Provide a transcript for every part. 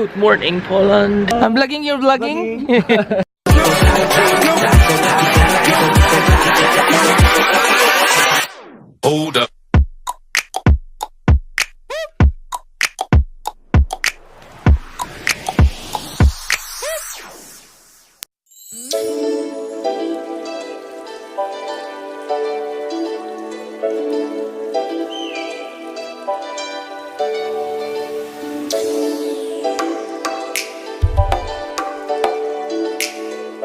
Good morning, Poland. I'm vlogging, you're vlogging? Hold up.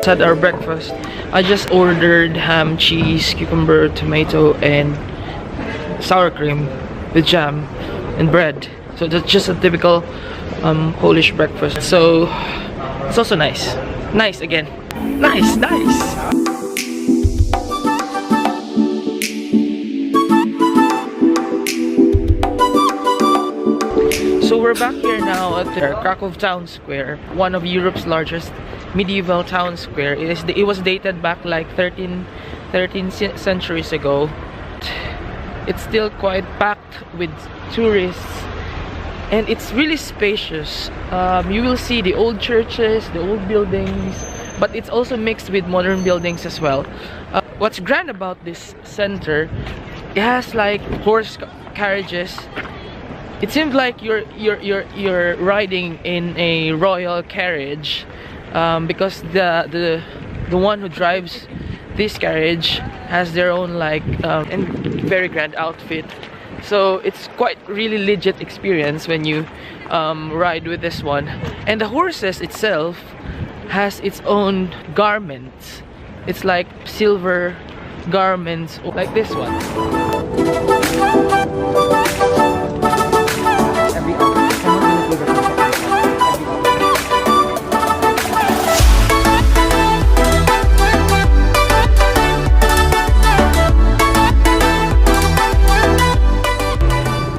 Had our breakfast. I just ordered ham, cheese, cucumber, tomato, and sour cream with jam and bread. So that's just a typical Polish breakfast. So it's also nice. Nice again. Nice, nice. So we're back here now at the Krakow town square, one of Europe's largest medieval town square. It was dated back like 13 centuries ago. It's still quite packed with tourists, and it's really spacious. You will see the old churches, the old buildings, but it's also mixed with modern buildings as well. What's grand about this center, it has like horse carriages. It seems like you're riding in a royal carriage, because the one who drives this carriage has their own like and very grand outfit. So it's quite really legit experience when you ride with this one. And the horses itself has its own garments. It's like silver garments like this one.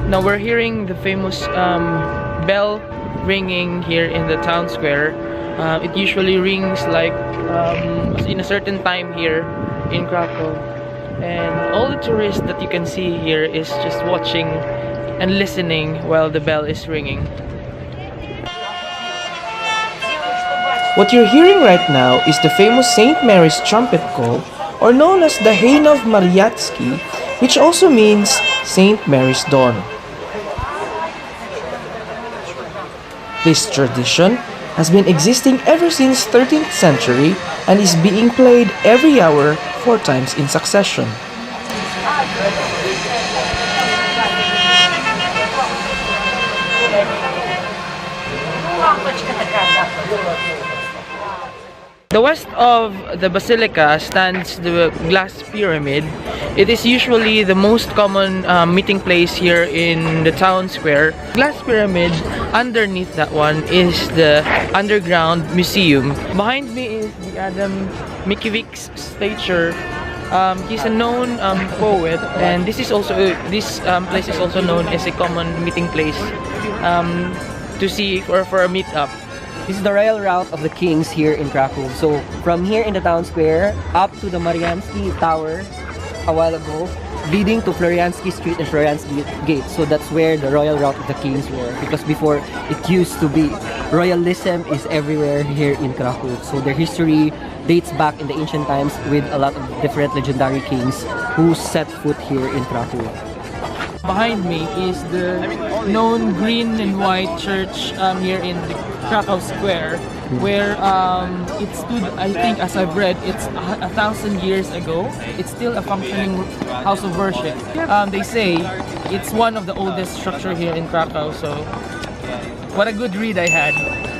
Now we're hearing the famous bell ringing here in the town square. It usually rings like in a certain time here in Krakow, and all the tourists that you can see here is just watching and listening while the bell is ringing. What you're hearing right now is the famous St. Mary's trumpet call, or known as the Hain of Mariacki, which also means St. Mary's Dawn. This tradition has been existing ever since 13th century and is being played every hour 4 times in succession. The west of the basilica stands the glass pyramid. It is usually the most common meeting place here in the town square. Glass pyramid, underneath that one is the underground museum. Behind me is the Adam Mickiewicz statue. He's a known poet, and this place is also known as a common meeting place to see for a meetup. This is the royal route of the kings here in Krakow. So from here in the town square up to the Mariansky Tower a while ago, leading to Floriansky Street and Floriansky Gate. So that's where the royal route of the kings were, because before it used to be royalism is everywhere here in Krakow. So their history dates back in the ancient times with a lot of different legendary kings who set foot here in Krakow. Behind me is the known green and white church here in the Krakow Square, where it stood, I think, as I've read, it's 1,000 years ago. It's still a functioning house of worship. They say it's one of the oldest structure here in Krakow, so what a good read I had.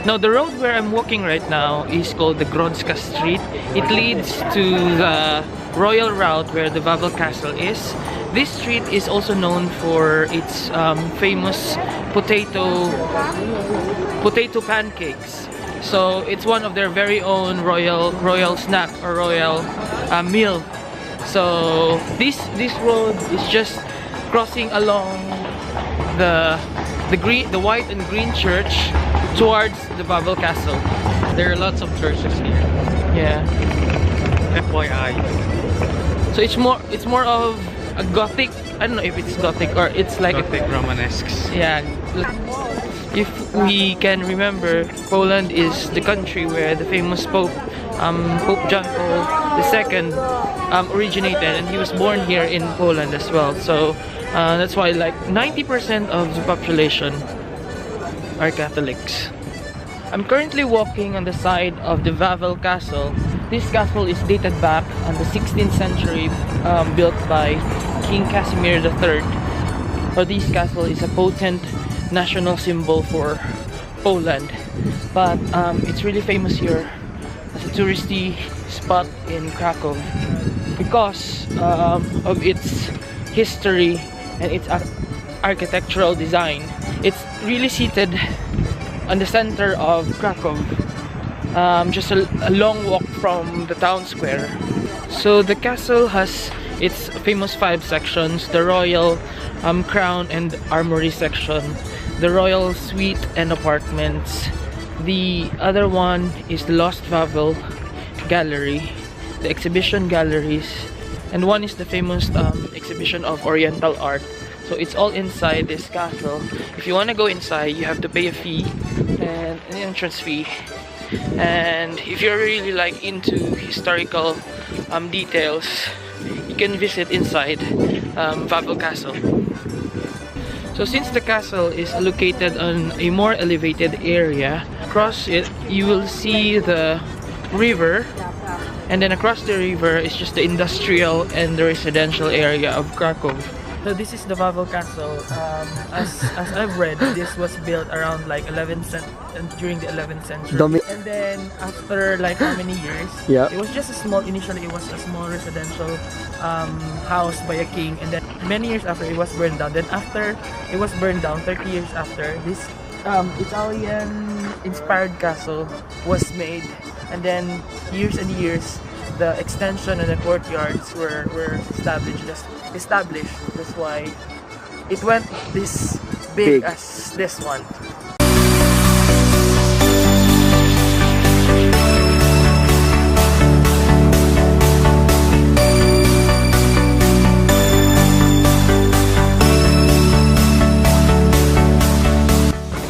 Now the road where I'm walking right now is called the Grodzka Street. It leads to the royal route where the Wawel Castle is. This street is also known for its famous potato pancakes. So it's one of their very own royal snack or royal meal. So this road is just crossing along the white and green church towards the Wawel Castle. There are lots of churches here. Yeah. FYI. So it's more of a Gothic. I don't know if it's Gothic or it's like Gothic Romanesques. Yeah. if we can remember, Poland is the country where the famous Pope John Paul II originated, and he was born here in Poland as well. So that's why like 90% of the population are Catholics. I'm currently walking on the side of the Wawel Castle. This castle is dated back on the 16th century, built by King Casimir III. So this castle is a potent national symbol for Poland, but it's really famous here as a touristy spot in Krakow because of its history and its architectural design. It's really seated on the center of Krakow, just a long walk from the town square. So the castle has its famous 5 sections: the royal, crown and armory section, the royal suite and apartments. The other one is the Lost Wawel Gallery, the exhibition galleries, and one is the famous exhibition of Oriental art. So it's all inside this castle. If you want to go inside, you have to pay a fee, and an entrance fee. And if you're really like into historical details, you can visit inside Wawel Castle. So since the castle is located on a more elevated area, across it you will see the river, and then across the river is just the industrial and the residential area of Krakow. So this is the Wawel Castle. As I've read, this was built around like during the 11th century. And then after like how many years? Yeah. It was just a small. Initially, it was a small residential house by a king, and then many years after it was burned down. Then after it was burned down, 30 years after, this Italian-inspired castle was made, and then years and years, the extension and the courtyards were established. That's why it went this big as this one.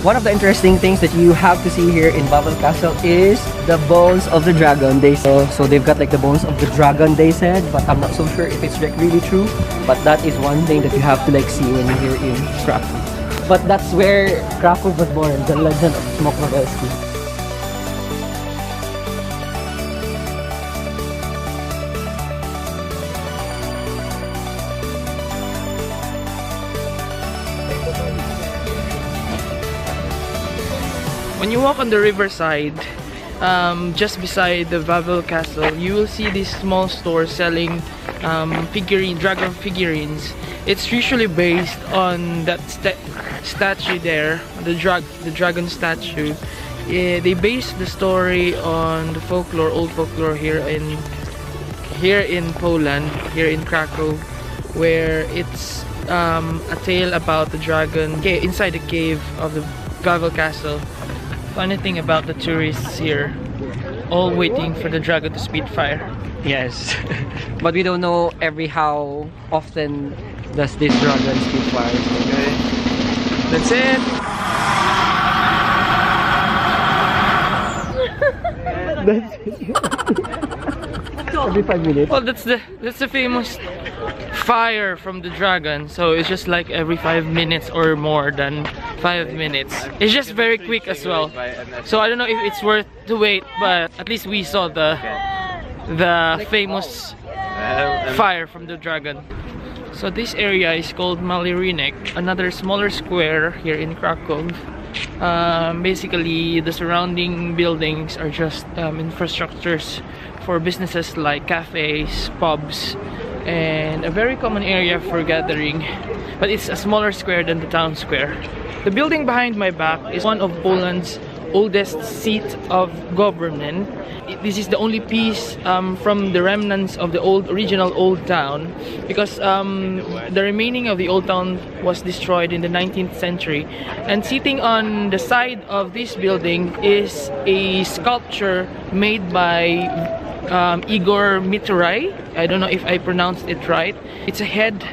One of the interesting things that you have to see here in Wawel Castle is the bones of the dragon. So they've got like the bones of the dragon, they said, but I'm not so sure if it's like really true. But that is one thing that you have to like see when you're here in Krakow. But that's where Krakow was born, the legend of Smoke-Novelski. When you walk on the riverside, just beside the Wawel Castle, you will see this small store selling dragon figurines. It's usually based on that statue there, the dragon statue. They base the story on the folklore, old folklore here in Poland, here in Krakow, where it's a tale about the dragon inside the cave of the Wawel Castle. Funny thing about the tourists here, all waiting for the dragon to spit fire. Yes, but we don't know how often does this dragon spit fire. Okay, that's it. Every 5 minutes. Well, that's the famous fire from the dragon. So it's just like every 5 minutes or more than 5 minutes. It's just very quick as well. So I don't know if it's worth to wait, but at least we saw the famous fire from the dragon. So this area is called Malirinek, another smaller square here in Krakow. Basically, the surrounding buildings are just infrastructures for businesses like cafes, pubs, and a very common area for gathering, but it's a smaller square than the town square. The building behind my back is one of Poland's oldest seat of government. This is the only piece from the remnants of the original old town, because the remaining of the old town was destroyed in the 19th century. And sitting on the side of this building is a sculpture made by Igor Mituray. I don't know if I pronounced it right. It's a head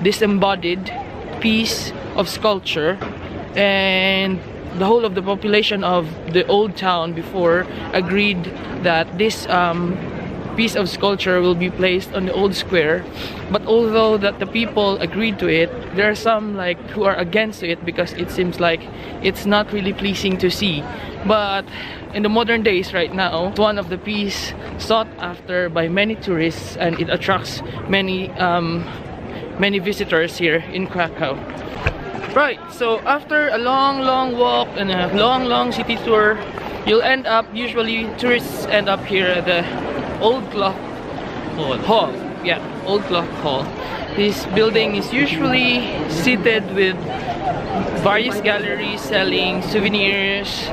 disembodied piece of sculpture, and the whole of the population of the old town before agreed that this piece of sculpture will be placed on the old square. But although that the people agreed to it, there are some like who are against it because it seems like it's not really pleasing to see. But in the modern days right now, it's one of the piece sought after by many tourists, and it attracts many many visitors here in Krakow. Right, so after a long walk and a long city tour, you'll end up, usually tourists end up here at the Old Clock Hall. Yeah, Old Clock Hall. This building is usually seated with various galleries selling souvenirs,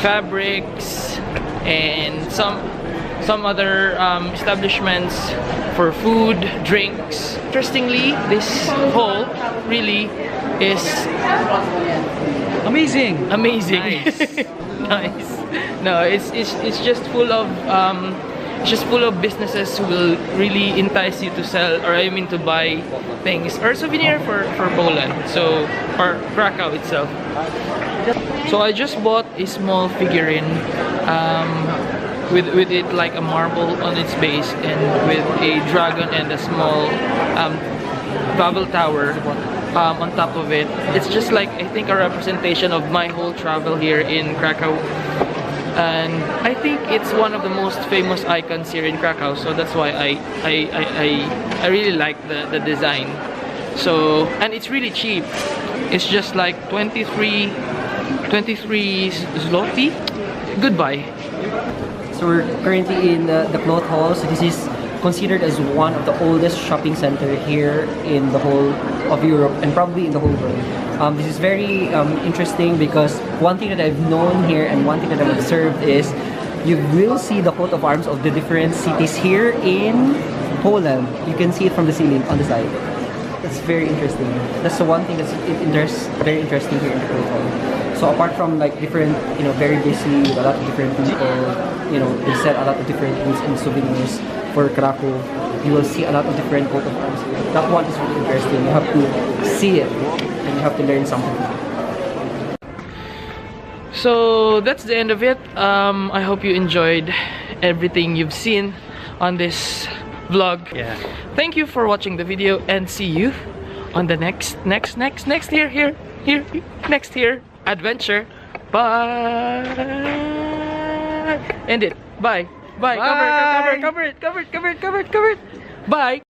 fabrics, and some other establishments for food, drinks. Interestingly, this hall really is amazing. Nice. Nice. No, it's just full of businesses who will really entice you to sell, or I mean to buy things or souvenir for Poland, so, or Krakow itself. So I just bought a small figurine with it like a marble on its base, and with a dragon and a small Babel tower on top of it. It's just like, I think, a representation of my whole travel here in Krakow. And I think it's one of the most famous icons here in Krakow, so that's why I really like the design. So, and it's really cheap. It's just like 23 zloty. Goodbye. So we're currently in the cloth hall. So this is considered as one of the oldest shopping center here in the whole of Europe, and probably in the whole world. This is very interesting because one thing that I've known here and one thing that I've observed is you will see the coat of arms of the different cities here in Poland. You can see it from the ceiling on the side. That's very interesting. That's the one thing that's very interesting here in the cloth hall. So apart from like different, you know, very busy with a lot of different people, you know, they sell a lot of different goods and souvenirs for Krakow. You will see a lot of different coat of arms. That one is really interesting. You have to see it and you have to learn something. So that's the end of it. I hope you enjoyed everything you've seen on this vlog. Yeah. Thank you for watching the video, and see you on the next adventure. Bye. End it. Bye. Bye. Cover it. Bye.